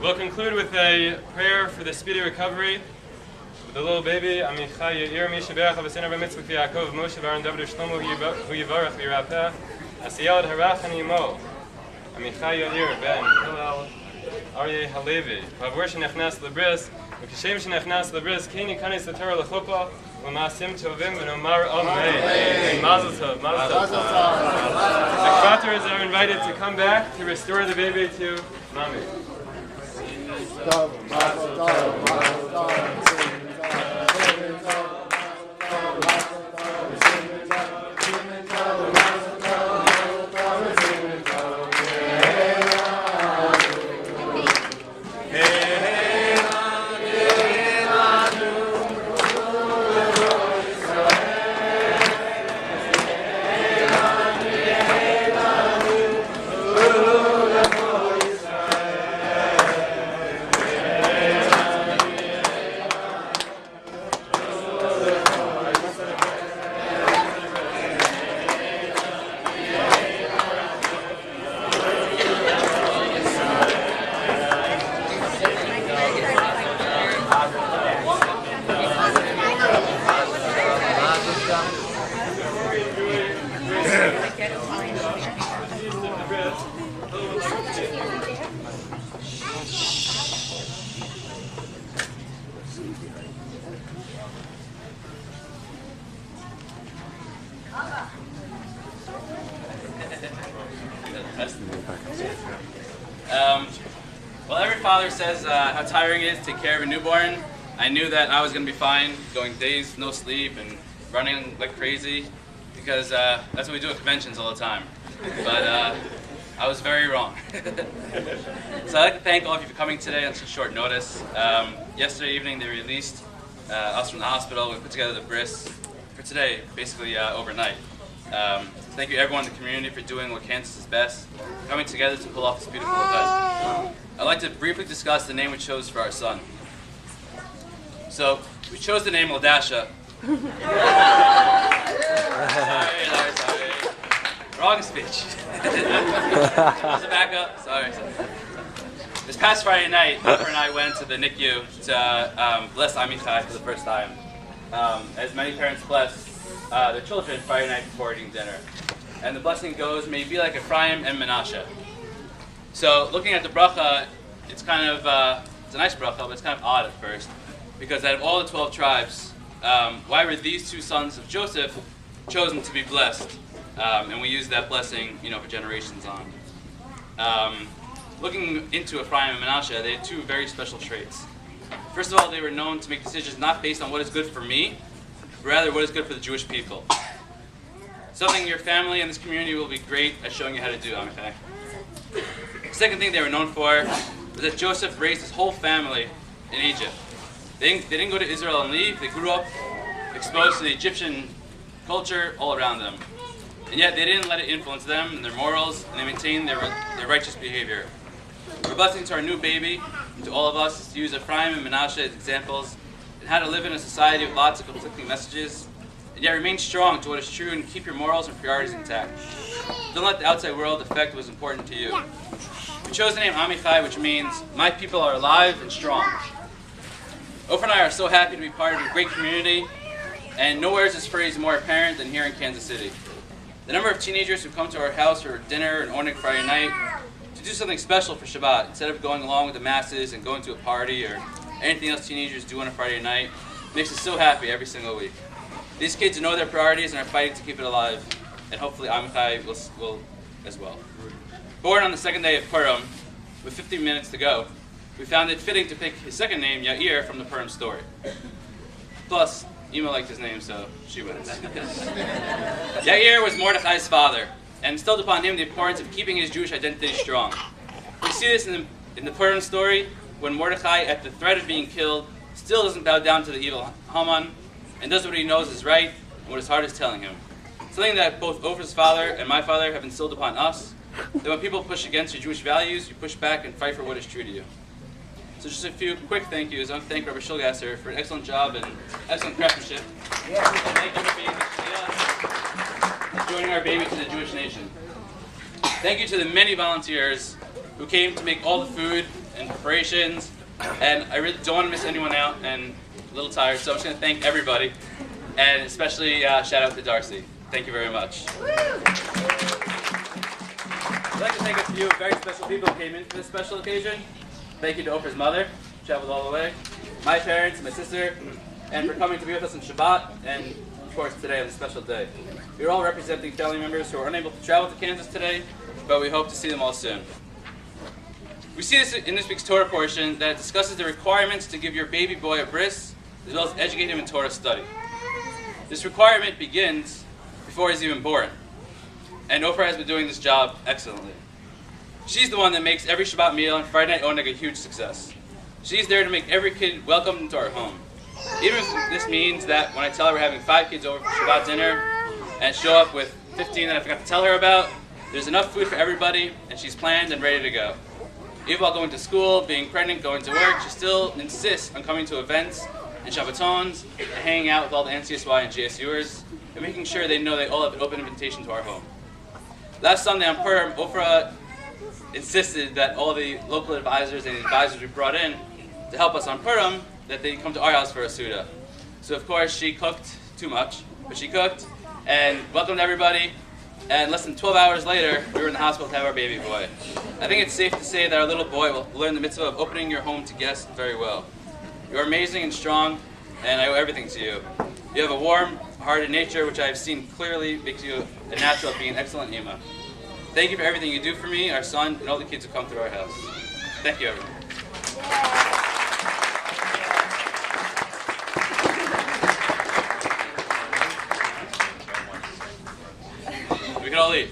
We'll conclude with a prayer for the speedy recovery with the little baby. Amichai Yair Mishaberach Avasina B'Mitzvah Yaakov Moshe Varon David Shlomo Hu Yivarach V'Yirapeh Asiyad Harach Ani Mo Amichai Yair Ben Hillel Aryeh Halevi Vavur Shenechnas Lebris V'Kishem Shenechnas Lebris Kini Kanis L'Torah L'Chuppah V'Masim Tovim V'Nomar Amen. Mazel Tov. Mazel Tov. The Kvaters are invited to come back to restore the baby to Mommy. Well, every father says how tiring it is to take care of a newborn. I knew that I was going to be fine, going days, no sleep, and running like crazy, because that's what we do at conventions all the time. But I was very wrong. So I'd like to thank all of you for coming today on such short notice. Yesterday evening they released us from the hospital. We put together the bris for today, basically overnight. Thank you everyone in the community for doing what Kansas is best, coming together to pull off this beautiful event. I'd like to briefly discuss the name we chose for our son. So, we chose the name Ladasha. sorry. Wrong speech. As a backup, sorry. This past Friday night, Oprah and I went to the NICU to bless Amichai for the first time. As many parents bless their children Friday night before eating dinner. And the blessing goes, may you be like Ephraim and Menashe. So looking at the bracha, it's kind of, it's a nice bracha, but it's kind of odd at first. Because out of all the 12 tribes, why were these two sons of Joseph chosen to be blessed? And we use that blessing, for generations on. Looking into Ephraim and Menashe, they had two very special traits. First of all, they were known to make decisions not based on what is good for me, but rather what is good for the Jewish people. Something your family and this community will be great at showing you how to do, Amichai. The second thing they were known for was that Joseph raised his whole family in Egypt. They didn't go to Israel and leave. They grew up exposed to the Egyptian culture all around them. And yet they didn't let it influence them and their morals, and they maintained their righteous behavior. Our blessing to our new baby and to all of us is to use Ephraim and Menashe as examples in how to live in a society with lots of conflicting messages, and yet remain strong to what is true and keep your morals and priorities intact. Don't let the outside world affect what is important to you. We chose the name Amichai, which means, my people are alive and strong. Oprah and I are so happy to be part of a great community, and nowhere is this phrase more apparent than here in Kansas City. The number of teenagers who come to our house for dinner and Ornik Friday night to do something special for Shabbat, instead of going along with the masses and going to a party or anything else teenagers do on a Friday night, makes us so happy every single week. These kids know their priorities and are fighting to keep it alive, and hopefully Amichai will as well. Born on the second day of Purim, with 15 minutes to go, we found it fitting to pick his second name, Yair, from the Purim story. Plus, Ima liked his name, so she wins. Yair was Mordechai's father, and instilled upon him the importance of keeping his Jewish identity strong. We see this in the Purim story, when Mordechai, at the threat of being killed, still doesn't bow down to the evil Haman, and does what he knows is right, and what his heart is telling him. Something that both Oprah's father and my father have instilled upon us, that when people push against your Jewish values, you push back and fight for what is true to you. So just a few quick thank yous. I want to thank Rabbi Shulgasser for an excellent job and excellent craftsmanship. Yeah. And thank you for being with us and joining our baby to the Jewish nation. Thank you to the many volunteers who came to make all the food and preparations, and I really don't want to miss anyone out, and a little tired, so I'm just going to thank everybody, and especially shout out to Darcy. Thank you very much. I'd like to thank a few very special people who came in for this special occasion. Thank you to Oprah's mother, who traveled all the way, my parents, my sister, and for coming to be with us on Shabbat, and of course today on this special day. We are all representing family members who are unable to travel to Kansas today, but we hope to see them all soon. We see this in this week's Torah portion that it discusses the requirements to give your baby boy a bris, as well as educate him in Torah study. This requirement begins before he's even born, and Oprah has been doing this job excellently. She's the one that makes every Shabbat meal and Friday night oneg a huge success. She's there to make every kid welcome into our home. Even if this means that when I tell her we're having 5 kids over for Shabbat dinner and show up with 15 that I forgot to tell her about, there's enough food for everybody and she's planned and ready to go. Even while going to school, being pregnant, going to work, she still insists on coming to events and Shabbatons and hanging out with all the NCSY and GSUers and making sure they know they all have an open invitation to our home. Last Sunday on Purim, Oprah insisted that all the local advisors and advisors we brought in to help us on Purim, that they come to our house for a Suda. So of course she cooked too much, but she cooked and welcomed everybody, and less than 12 hours later, we were in the hospital to have our baby boy. I think it's safe to say that our little boy will learn the mitzvah of opening your home to guests very well. You're amazing and strong, and I owe everything to you. You have a warm-hearted nature, which I have seen clearly makes you a natural at being an excellent Ima. Thank you for everything you do for me, our son, and all the kids who come through our house. Thank you, everyone. We can all eat.